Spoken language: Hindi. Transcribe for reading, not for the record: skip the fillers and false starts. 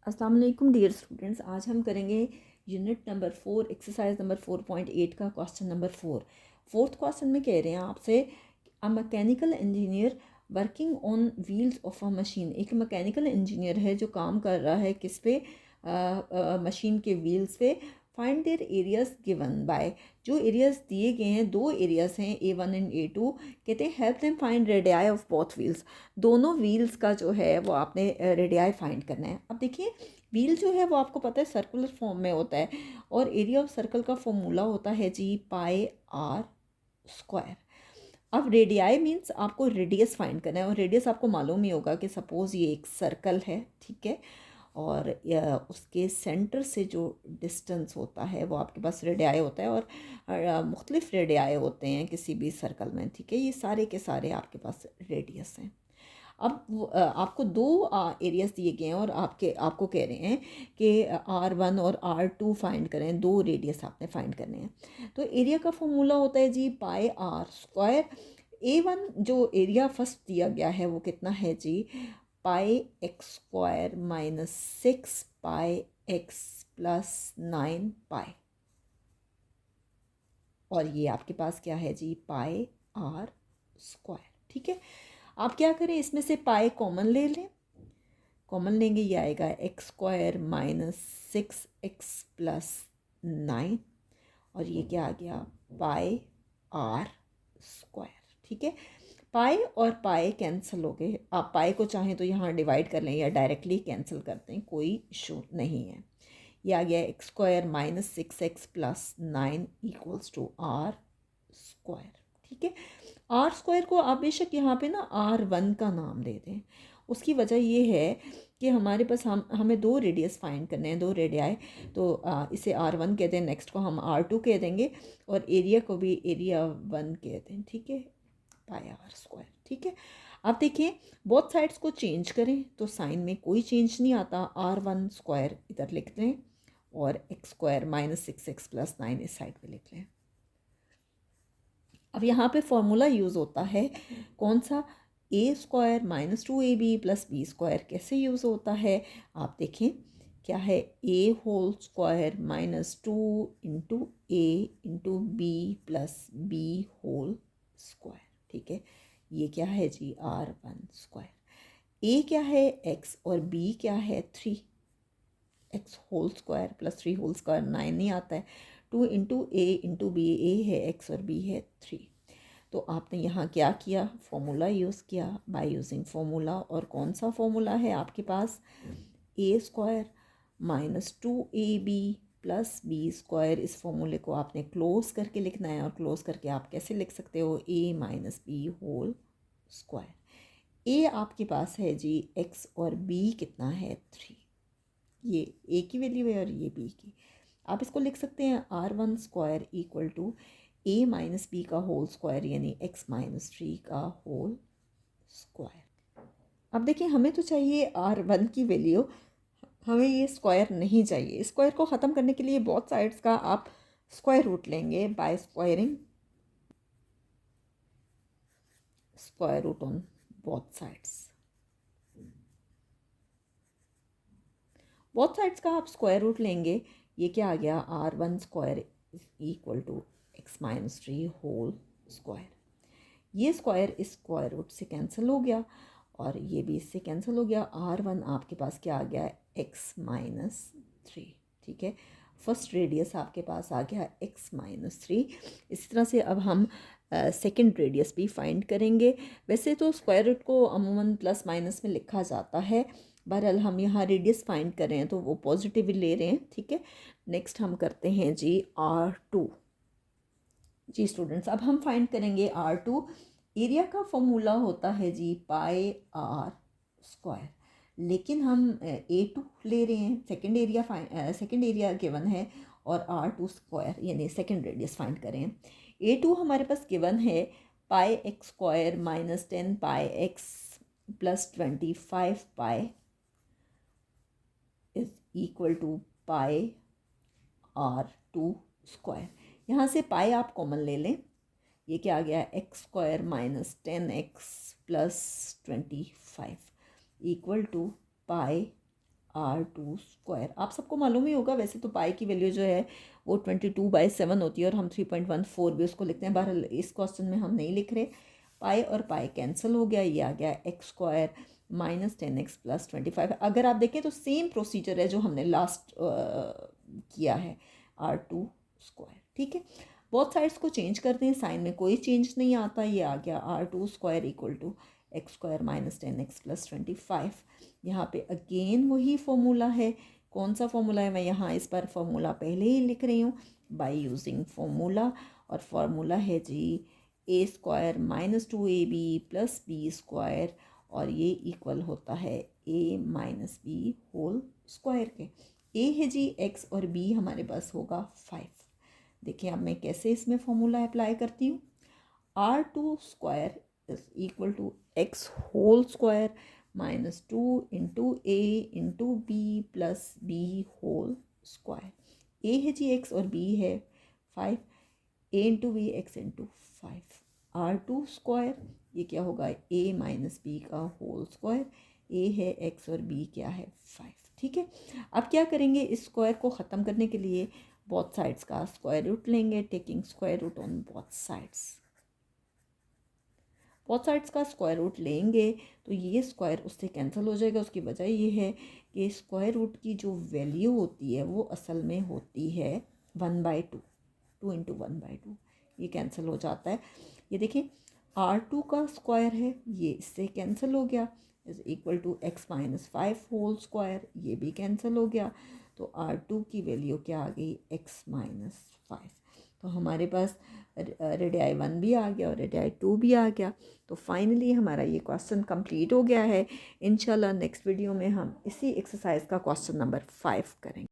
अस्सलाम वालेकुम डियर स्टूडेंट्स। आज हम करेंगे यूनिट नंबर 4 एक्सरसाइज नंबर 4.8 का क्वेश्चन नंबर 4। फोर्थ क्वेश्चन में कह रहे हैं आपसे a mechanical engineer working on wheels of a machine. एक मैकेनिकल इंजीनियर है जो काम कर रहा है किस पे, मशीन के व्हील्स पे। Find there areas given by, जो एरियाज दिए गए हैं, दो एरियाज हैं A1 एंड A2। कहते हैं help them find radii of both wheels. दोनों व्हील्स का जो है वो आपने रेडियाई फाइंड करना है। अब देखिए व्हील जो है वो आपको पता है सर्कुलर फॉर्म में होता है और एरिया ऑफ सर्कल का फॉर्मूला होता है जी पाई आर स्क्वायर। अब रेडियाई मीन्स आपको रेडियस फाइंड करना है और रेडियस आपको मालूम ही होगा कि सपोज़ ये एक सर्कल है, ठीक है, और उसके सेंटर से जो डिस्टेंस होता है वो आपके पास रेडियाई होता है और मुख्तलिफ रेडियाई होते हैं किसी भी सर्कल में, ठीक है। ये सारे के सारे आपके पास रेडियस हैं। अब आपको दो एरियाज दिए गए हैं और आपको कह रहे हैं कि R1 और R2 फाइंड करें। दो रेडियस आपने फाइंड करने हैं। तो एरिया का फॉर्मूला होता है जी पाई आर स्क्वायर। A1 जो एरिया फर्स्ट दिया गया है वो कितना है जी पाई एक्स स्क्वायर माइनस 6 पाई एक्स प्लस 9 पाई, और ये आपके पास क्या है जी पाई आर स्क्वायर, ठीक है। आप क्या करें, इसमें से पाई कॉमन ले लें। कॉमन लेंगे, ये आएगा x square minus 6x plus 9, और ये क्या आ गया पाई आर स्क्वायर, ठीक है। पाई और पाई कैंसिल हो गए। आप पाई को चाहें तो यहाँ डिवाइड कर लें या डायरेक्टली कैंसिल करते हैं, कोई इशू नहीं है। ये आ गया x square minus 6x plus 9 equals to r square, ठीक है। आर स्क्वायर को आप बेशक यहाँ पे ना R1 का नाम दे दें। उसकी वजह ये है कि हमारे पास हमें दो रेडियस फाइंड करने हैं, दो रेडियाई। तो इसे R1 कहते हैं, नेक्स्ट को हम R2 कह देंगे और एरिया को भी एरिया 1 कहते हैं, ठीक है, पाई आर स्क्वायर, ठीक है। अब देखिए बोथ साइड्स को चेंज करें तो साइन में कोई चेंज नहीं आता। R1 स्क्वायर इधर लिख दें और x square minus 6x plus 9 इस साइड पे लिख लें। अब यहाँ पे फॉर्मूला यूज़ होता है कौन सा, A square minus 2AB plus B square. कैसे यूज़ होता है आप देखें, क्या है A whole square minus 2 into A into B plus B whole square, ठीक है। ये क्या है जी R1 स्क्वायर। ए क्या है एक्स और बी क्या है 3। X whole square plus 3 whole square 9 नहीं आता है। 2 into A into b, a है एक्स और बी है 3। तो आपने यहाँ क्या किया, फॉर्मूला यूज़ किया बाय यूजिंग फॉर्मूला। और कौन सा फॉर्मूला है आपके पास, A square minus 2AB plus B square. इस फॉर्मूले को आपने क्लोज करके लिखना है और क्लोज करके आप कैसे लिख सकते हो, ए माइनस बी होल स्क्वायर। ए आपके पास है जी एक्स और बी कितना है 3। ये ए की वैल्यू है और ये बी की। आप इसको लिख सकते हैं R1 square equal to a minus b का होल स्क्वायर यानी एक्स माइनस 3 का होल स्क्वायर। अब देखिए हमें तो चाहिए R1 की वैल्यू, हमें ये स्क्वायर नहीं चाहिए। स्क्वायर को ख़त्म करने के लिए बोथ साइड्स का आप स्क्वायर रूट लेंगे by squaring square root on both sides. Both sides का आप स्क्वायर रूट लेंगे, ये क्या आ गया R1 square equal to x minus 3 whole square. ये स्क्वायर इस स्क्वायर रूट से कैंसिल हो गया और ये भी इससे कैंसिल हो गया। R1 आपके पास क्या आ गया एक्स माइनस 3, ठीक है। फर्स्ट रेडियस आपके पास आ गया एक्स माइनस 3। इसी तरह से अब हम सेकंड रेडियस भी फाइंड करेंगे। वैसे तो स्क्वायर रूट को अमूमन प्लस माइनस में लिखा जाता है, बहरहाल हम यहाँ रेडियस फाइंड कर रहे हैं तो वो पॉजिटिव ले रहे हैं, ठीक है। नेक्स्ट हम करते हैं जी R2। जी स्टूडेंट्स, अब हम फाइंड करेंगे R2। एरिया का फॉर्मूला होता है जी पाई आर स्क्वायर, लेकिन हम A2 ले रहे हैं। सेकेंड एरिया गिवन है और R2 स्क्वायर यानी सेकेंड रेडियस फाइंड करें। A2 हमारे पास गिवन है pi X square minus 10 pi X plus 25 pi is equal to pi R2 square. यहाँ से पाई आप कॉमन ले लें, ये क्या आ गया x square minus 10x plus 25 equal to pi R2 square. आप सबको मालूम ही होगा वैसे तो पाई की वैल्यू जो है वो 22/7 होती है और हम 3.14 भी उसको लिखते हैं। बहरहाल इस क्वेश्चन में हम नहीं लिख रहे। पाई और पाई कैंसिल हो गया, ये आ गया एक्स स्क्वायर -10x + 25। अगर आप देखें तो सेम प्रोसीजर है जो हमने लास्ट किया है, R2 स्क्वायर। ठीक है, बहुत साइड्स को चेंज करते हैं, साइन में कोई चेंज नहीं आता। ये आ गया R2 square = x square -10x + 25। यहाँ पे अगेन वही फॉर्मूला है। कौन सा फॉर्मूला है, मैं यहाँ इस पर फॉर्मूला पहले ही लिख रही हूँ, बाय यूजिंग फॉर्मूला। और फॉर्मूला है जी a square -2ab + b square, और ये इक्वल होता है a - b होल स्क्वायर के। a है जी x और b हमारे पास होगा 5। देखिए अब मैं कैसे इसमें फॉर्मूला अप्लाई करती हूँ। R2 square = x whole square -2 × a × b + b whole square. a है जी x और b है 5, a × b x × 5। R2 square ये क्या होगा, a - b का होल स्क्वायर। a है x और b क्या है 5। ठीक है, अब क्या करेंगे, इस स्क्वायर को ख़त्म करने के लिए बोथ साइड्स का स्क्वायर रूट लेंगे, taking square root on both sides. Both sides का स्क्वायर रूट लेंगे तो ये स्क्वायर उससे कैंसिल हो जाएगा। उसकी वजह ये है कि स्क्वायर रूट की जो वैल्यू होती है वो असल में होती है 1/2, 2 × 1/2। ये कैंसिल हो जाता है। ये देखिए R2 का स्क्वायर है, ये इससे कैंसिल हो गया, = x - 5 होल स्क्वायर, ये भी कैंसिल हो गया। तो R2 की वैल्यू क्या आ गई, x - 5। तो हमारे पास रेडियाई 1 भी आ गया और रेडियाई 2 भी आ गया। तो फाइनली हमारा ये क्वेश्चन कंप्लीट हो गया है। इंशाल्लाह नेक्स्ट वीडियो में हम इसी एक्सरसाइज का क्वेश्चन नंबर 5 करेंगे।